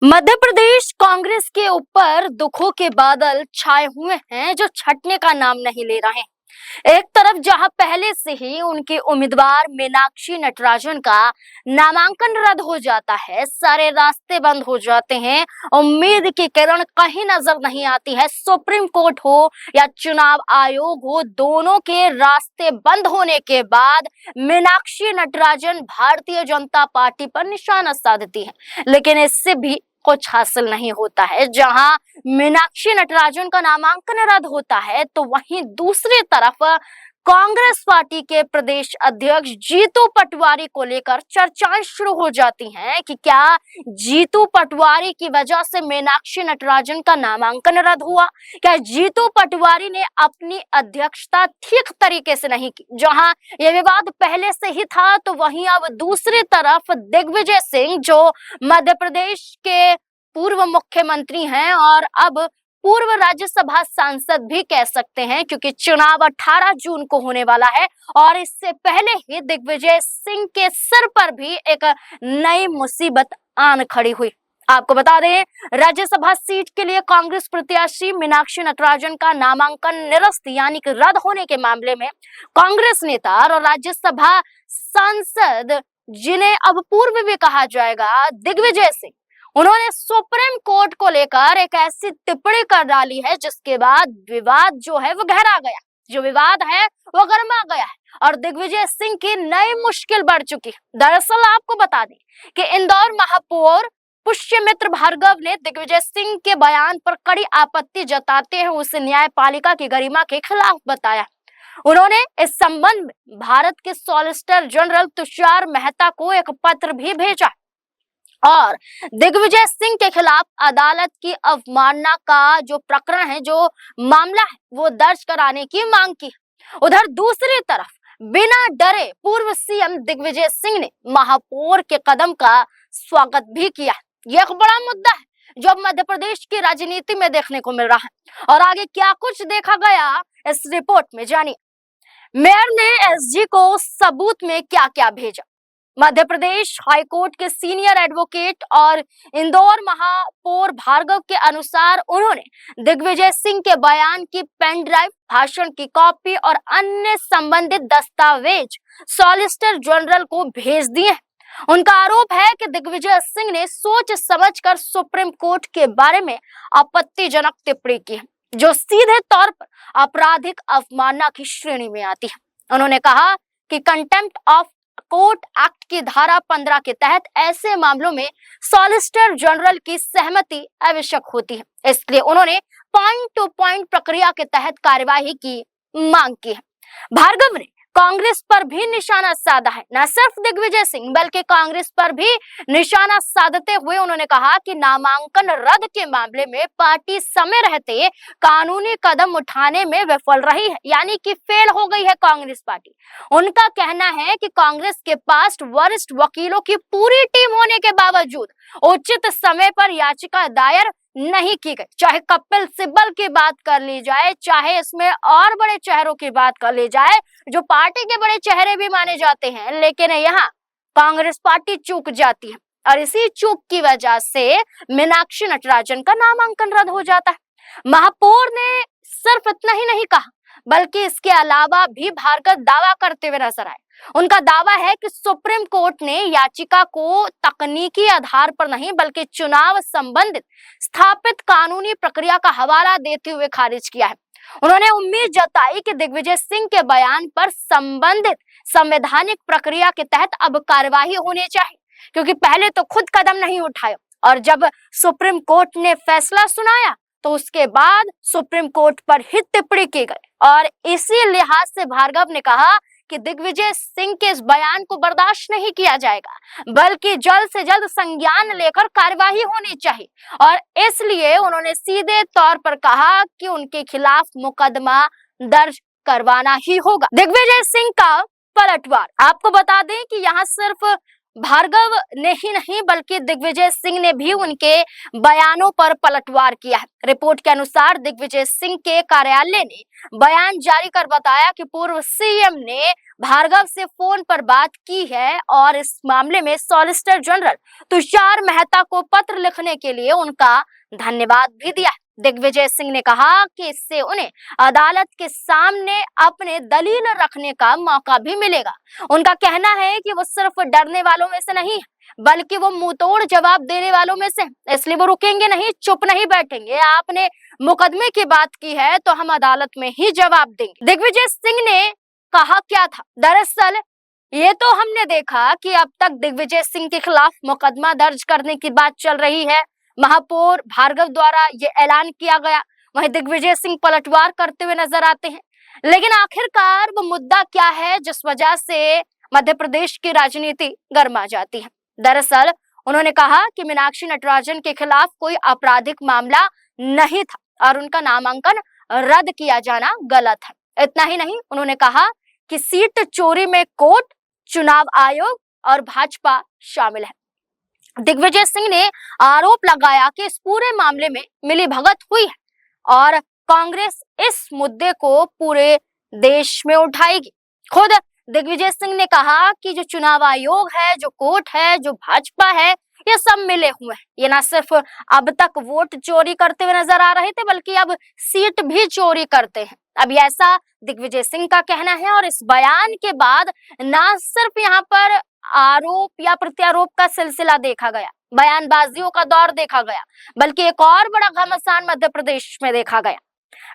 मध्य प्रदेश कांग्रेस के ऊपर दुखों के बादल छाए हुए हैं जो छटने का नाम नहीं ले रहे हैं। एक तरफ जहां पहले से ही उनके उम्मीदवार मीनाक्षी नटराजन का नामांकन रद्द हो जाता है, सारे रास्ते बंद हो जाते हैं, उम्मीद की किरण कहीं नजर नहीं आती है। सुप्रीम कोर्ट हो या चुनाव आयोग हो, दोनों के रास्ते बंद होने के बाद मीनाक्षी नटराजन भारतीय जनता पार्टी पर निशाना साधती है, लेकिन इससे भी कुछ हासिल नहीं होता है। जहां मीनाक्षी नटराजन का नामांकन रद्द होता है तो वहीं दूसरी तरफ कांग्रेस पार्टी के प्रदेश अध्यक्ष जीतू पटवारी को लेकर चर्चाएं शुरू हो जाती हैं कि क्या जीतू पटवारी की वजह से मीनाक्षी नटराजन का नामांकन रद्द हुआ। क्या जीतू पटवारी ने अपनी अध्यक्षता ठीक तरीके से नहीं की। जहां यह विवाद पहले से ही था तो वहीं अब दूसरी तरफ दिग्विजय सिंह, जो मध्य प्रदेश के पूर्व मुख्यमंत्री हैं और अब पूर्व राज्यसभा सांसद भी कह सकते हैं, क्योंकि चुनाव 18 जून को होने वाला है और इससे पहले ही दिग्विजय सिंह के सर पर भी एक नई मुसीबत आन खड़ी हुई। आपको बता दें, राज्यसभा सीट के लिए कांग्रेस प्रत्याशी मीनाक्षी नटराजन का नामांकन निरस्त यानी कि रद्द होने के मामले में कांग्रेस नेता और राज्यसभा सांसद, जिन्हें अब पूर्व भी कहा जाएगा, दिग्विजय सिंह, उन्होंने सुप्रीम कोर्ट को लेकर एक ऐसी टिप्पणी कर डाली है जिसके बाद विवाद जो है वो गहरा गया, जो विवाद है वो गर्मा गया है और दिग्विजय सिंह की नई मुश्किल बढ़ चुकी है। दरअसल आपको बता दें कि इंदौर महापौर पुष्यमित्र भार्गव ने दिग्विजय सिंह के बयान पर कड़ी आपत्ति जताते हुए उसे न्यायपालिका की गरिमा के खिलाफ बताया। उन्होंने इस संबंध में भारत के सॉलिसिटर जनरल तुषार मेहता को एक पत्र भी भेजा और दिग्विजय सिंह के खिलाफ अदालत की अवमानना का जो प्रकरण है, जो मामला है, वो दर्ज कराने की मांग की। उधर दूसरी तरफ बिना डरे पूर्व सीएम दिग्विजय सिंह ने महापौर के कदम का स्वागत भी किया। यह एक बड़ा मुद्दा है जो अब मध्य प्रदेश की राजनीति में देखने को मिल रहा है और आगे क्या कुछ देखा गया इस रिपोर्ट में जानिए। मेयर ने एसजी को सबूत में क्या क्या भेजा। मध्य प्रदेश हाईकोर्ट के सीनियर एडवोकेट और इंदौर महापौर भार्गव के अनुसार उन्होंने दिग्विजय सिंह के बयान की पेन ड्राइव, भाषण की कॉपी और अन्य संबंधित दस्तावेज सॉलिसिटर जनरल को भेज दिए हैं। उनका आरोप है कि दिग्विजय सिंह ने सोच समझकर सुप्रीम कोर्ट के बारे में आपत्तिजनक टिप्पणी की है, जो सीधे तौर पर आपराधिक अवमानना की श्रेणी में आती है। उन्होंने कहा कि कंटेम्प्ट ऑफ कोर्ट एक्ट की धारा 15 के तहत ऐसे मामलों में सॉलिसिटर जनरल की सहमति आवश्यक होती है, इसलिए उन्होंने पॉइंट टू पॉइंट प्रक्रिया के तहत कार्यवाही की मांग की है। भार्गव ने कांग्रेस पर भी निशाना साधा है। न सिर्फ दिग्विजय सिंह बल्कि कांग्रेस पर भी निशाना साधते हुए उन्होंने कहा कि नामांकन रद्द के मामले में पार्टी समय रहते कानूनी कदम उठाने में विफल रही है, यानी कि फेल हो गई है कांग्रेस पार्टी। उनका कहना है कि कांग्रेस के पास वरिष्ठ वकीलों की पूरी टीम होने के बावजूद उचित समय पर याचिका दायर नहीं की गई। चाहे कपिल सिब्बल की बात कर ली जाए, चाहे इसमें और बड़े चेहरों की बात कर ली जाए जो पार्टी के बड़े चेहरे भी माने जाते हैं, लेकिन यहाँ कांग्रेस पार्टी चूक जाती है और इसी चूक की वजह से मीनाक्षी नटराजन का नामांकन रद्द हो जाता है। महापौर ने सिर्फ इतना ही नहीं कहा बल्कि इसके अलावा भी भार्गव दावा करते हुए नजर आए। उनका दावा है कि सुप्रीम कोर्ट ने याचिका को तकनीकी आधार पर नहीं बल्कि चुनाव संबंधित स्थापित कानूनी प्रक्रिया का हवाला देते हुए खारिज किया है। उन्होंने उम्मीद जताई कि दिग्विजय सिंह के बयान पर संबंधित संवैधानिक प्रक्रिया के तहत अब कार्यवाही होनी चाहिए, क्योंकि पहले तो खुद कदम नहीं उठाया और जब सुप्रीम कोर्ट ने फैसला सुनाया तो उसके बाद सुप्रीम कोर्ट पर ही टिप्पणी की गई और इसी लिहाज से भार्गव ने कहा कि दिग्विजय सिंह के इस बयान को बर्दाश्त नहीं किया जाएगा, बल्कि जल्द से जल्द संज्ञान लेकर कार्यवाही होनी चाहिए और इसलिए उन्होंने सीधे तौर पर कहा कि उनके खिलाफ मुकदमा दर्ज करवाना ही होगा। दिग्विजय सिंह का पलटवार, आपको बता दें कि यहाँ सिर्फ भार्गव ने ही नहीं बल्कि दिग्विजय सिंह ने भी उनके बयानों पर पलटवार किया है। रिपोर्ट के अनुसार दिग्विजय सिंह के कार्यालय ने बयान जारी कर बताया कि पूर्व सीएम ने भार्गव से फोन पर बात की है और इस मामले में सॉलिसिटर जनरल तुषार मेहता को पत्र लिखने के लिए उनका धन्यवाद भी दिया है। दिग्विजय सिंह ने कहा कि इससे उन्हें अदालत के सामने अपने दलील रखने का मौका भी मिलेगा। उनका कहना है कि वो सिर्फ डरने वालों में से नहीं है बल्कि वो मुंहतोड़ जवाब देने वालों में से, इसलिए वो रुकेंगे नहीं, चुप नहीं बैठेंगे। आपने मुकदमे की बात की है तो हम अदालत में ही जवाब देंगे। दिग्विजय सिंह ने कहा क्या था? दरअसल ये तो हमने देखा कि अब तक दिग्विजय सिंह के खिलाफ मुकदमा दर्ज करने की बात चल रही है। महापौर भार्गव द्वारा ये ऐलान किया गया, वहीं दिग्विजय सिंह पलटवार करते हुए नजर आते हैं। लेकिन आखिरकार वो मुद्दा क्या है जिस वजह से मध्य प्रदेश की राजनीति गर्मा जाती है? दरअसल उन्होंने कहा कि मीनाक्षी नटराजन के खिलाफ कोई आपराधिक मामला नहीं था और उनका नामांकन रद्द किया जाना गलत है। इतना ही नहीं, उन्होंने कहा कि सीट चोरी में कोर्ट, चुनाव आयोग और भाजपा शामिल है। दिग्विजय सिंह ने आरोप लगाया कि इस पूरे मामले में मिलीभगत हुई है और कांग्रेस इस मुद्दे को पूरे देश में उठाएगी। खुद दिग्विजय सिंह ने कहा कि जो चुनाव आयोग है, जो कोर्ट है, जो भाजपा है, ये सब मिले हुए हैं। ये ना सिर्फ अब तक वोट चोरी करते हुए नजर आ रहे थे बल्कि अब सीट भी चोरी करते हैं। अब ऐसा दिग्विजय सिंह का कहना है और इस बयान के बाद ना सिर्फ यहाँ पर आरोप या प्रत्यारोप का सिलसिला देखा गया, बयानबाजियों का दौर देखा गया, बल्कि एक और बड़ा घमासान मध्य प्रदेश में देखा गया।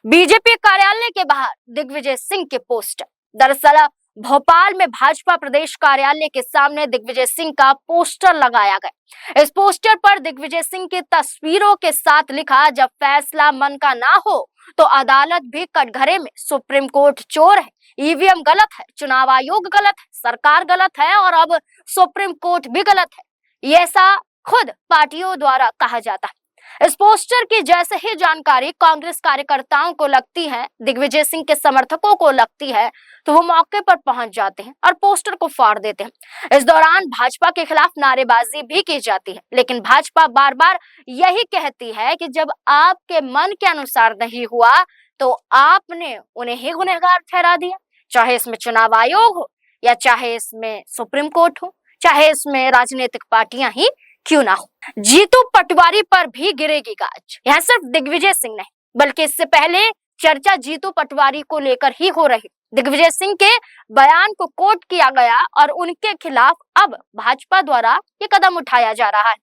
बीजेपी कार्यालय के बाहर दिग्विजय सिंह के पोस्टर। दरअसल भोपाल में भाजपा प्रदेश कार्यालय के सामने दिग्विजय सिंह का पोस्टर लगाया गया। इस पोस्टर पर दिग्विजय सिंह की तस्वीरों के साथ लिखा, जब फैसला मन का ना हो तो अदालत भी कटघरे में, सुप्रीम कोर्ट चोर है, ईवीएम गलत है, चुनाव आयोग गलत है, सरकार गलत है और अब सुप्रीम कोर्ट भी गलत है। ये ऐसा खुद पार्टियों द्वारा कहा जाता है। इस पोस्टर की जैसे ही जानकारी कांग्रेस कार्यकर्ताओं को लगती है, दिग्विजय सिंह के समर्थकों को लगती है, तो वो मौके पर पहुंच जाते हैं और पोस्टर को फाड़ देते हैं। इस दौरान भाजपा के खिलाफ नारेबाजी भी की जाती है, लेकिन भाजपा बार बार यही कहती है कि जब आपके मन के अनुसार नहीं हुआ तो आपने उन्हें ही गुनहगार ठहरा दिया। चाहे इसमें चुनाव आयोग हो या चाहे इसमें सुप्रीम कोर्ट हो, चाहे इसमें राजनीतिक पार्टियां ही क्यों ना हो। जीतू पटवारी पर भी गिरेगी गाज। यह सिर्फ दिग्विजय सिंह नहीं बल्कि इससे पहले चर्चा जीतू पटवारी को लेकर ही हो रही। दिग्विजय सिंह के बयान को कोट किया गया और उनके खिलाफ अब भाजपा द्वारा ये कदम उठाया जा रहा है,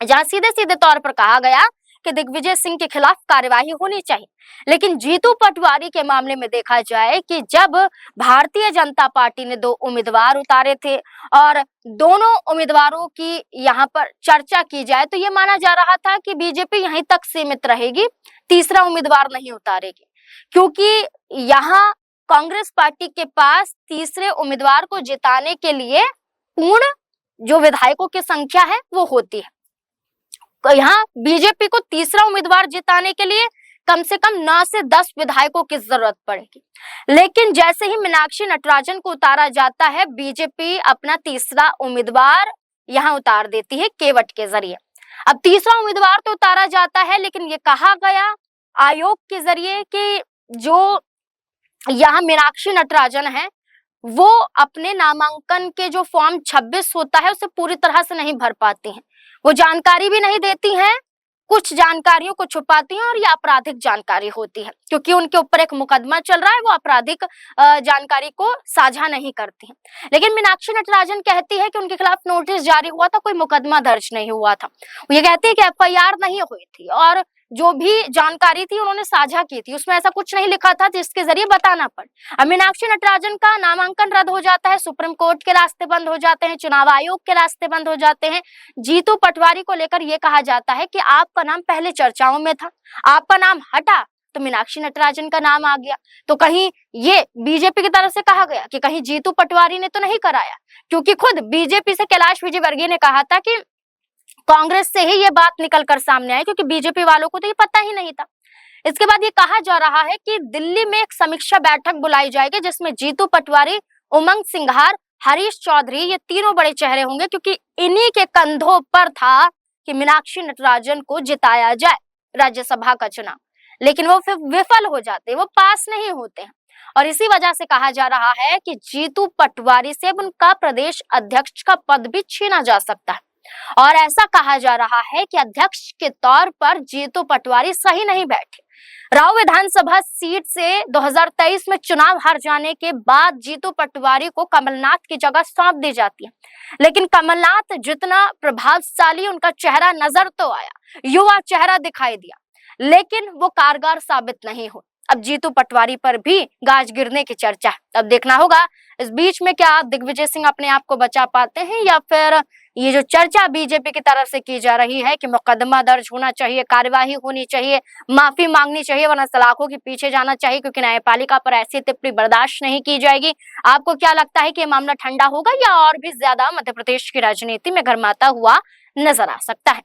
जहां सीधे सीधे तौर पर कहा गया कि दिग्विजय सिंह के खिलाफ कार्यवाही होनी चाहिए। लेकिन जीतू पटवारी के मामले में देखा जाए कि जब भारतीय जनता पार्टी ने 2 उम्मीदवार उतारे थे और दोनों उम्मीदवारों की यहाँ पर चर्चा की जाए तो ये माना जा रहा था कि बीजेपी यहीं तक सीमित रहेगी, तीसरा उम्मीदवार नहीं उतारेगी, क्योंकि यहाँ कांग्रेस पार्टी के पास तीसरे उम्मीदवार को जिताने के लिए पूर्ण जो विधायकों की संख्या है वो होती है। यहाँ बीजेपी को तीसरा उम्मीदवार जिताने के लिए कम से कम 9 से 10 विधायकों की जरूरत पड़ेगी। लेकिन जैसे ही मीनाक्षी नटराजन को उतारा जाता है, बीजेपी अपना तीसरा उम्मीदवार यहाँ उतार देती है केवट के जरिए। अब तीसरा उम्मीदवार तो उतारा जाता है, लेकिन ये कहा गया आयोग के जरिए कि जो यहाँ मीनाक्षी नटराजन है वो अपने नामांकन के जो फॉर्म 26 होता है उसे पूरी तरह से नहीं भर पाती हैं, वो जानकारी भी नहीं देती हैं, कुछ जानकारियों को छुपाती हैं और ये आपराधिक जानकारी होती है, क्योंकि उनके ऊपर एक मुकदमा चल रहा है, वो आपराधिक जानकारी को साझा नहीं करती हैं। लेकिन मीनाक्षी नटराजन कहती है कि उनके खिलाफ नोटिस जारी हुआ था, कोई मुकदमा दर्ज नहीं हुआ था। वो ये कहती है कि एफआईआर नहीं हुई थी और जो भी जानकारी थी उन्होंने साझा की थी, उसमें ऐसा कुछ नहीं लिखा था जिसके जरिए बताना पड़े। अब मीनाक्षी नटराजन का नामांकन रद्द हो जाता है, सुप्रीम कोर्ट के रास्ते बंद हो जाते हैं, चुनाव आयोग के रास्ते बंद हो जाते हैं। जीतू पटवारी को लेकर यह कहा जाता है कि आपका नाम पहले चर्चाओं में था, आपका नाम हटा तो मीनाक्षी नटराजन का नाम आ गया। तो कहीं ये बीजेपी की तरफ से कहा गया कि कहीं जीतू पटवारी ने तो नहीं कराया, क्योंकि खुद बीजेपी से कैलाश विजयवर्गीय ने कहा था कि कांग्रेस से ही ये बात निकल कर सामने आई, क्योंकि बीजेपी वालों को तो ये पता ही नहीं था। इसके बाद ये कहा जा रहा है कि दिल्ली में एक समीक्षा बैठक बुलाई जाएगी जिसमें जीतू पटवारी, उमंग सिंघार, हरीश चौधरी, ये तीनों बड़े चेहरे होंगे, क्योंकि इन्हीं के कंधों पर था कि मीनाक्षी नटराजन को जिताया जाए राज्यसभा का चुनाव। लेकिन वो फिर विफल हो जाते, वो पास नहीं होते हैं। और इसी वजह से कहा जा रहा है कि जीतू पटवारी से अब उनका प्रदेश अध्यक्ष का पद भी छीना जा सकता है। और ऐसा कहा जा रहा है कि अध्यक्ष के तौर पर जीतू पटवारी सही नहीं बैठे। राव विधानसभा सीट से 2023 में चुनाव हार जाने के बाद जीतू पटवारी को कमलनाथ की जगह सौंप दी जाती है, लेकिन कमलनाथ जितना प्रभावशाली उनका चेहरा नजर तो आया, युवा चेहरा दिखाई दिया, लेकिन वो कारगर साबित नहीं हुआ। अब जीतू पटवारी पर भी गाज गिरने की चर्चा है। अब देखना होगा इस बीच में क्या दिग्विजय सिंह अपने आप को बचा पाते हैं, या फिर ये जो चर्चा बीजेपी की तरफ से की जा रही है कि मुकदमा दर्ज होना चाहिए, कार्यवाही होनी चाहिए, माफी मांगनी चाहिए, वरना सलाखों के पीछे जाना चाहिए, क्योंकि न्यायपालिका पर ऐसी टिप्पणी बर्दाश्त नहीं की जाएगी। आपको क्या लगता है कि ये मामला ठंडा होगा या और भी ज्यादा मध्य प्रदेश की राजनीति में गरमाता हुआ नजर आ सकता है?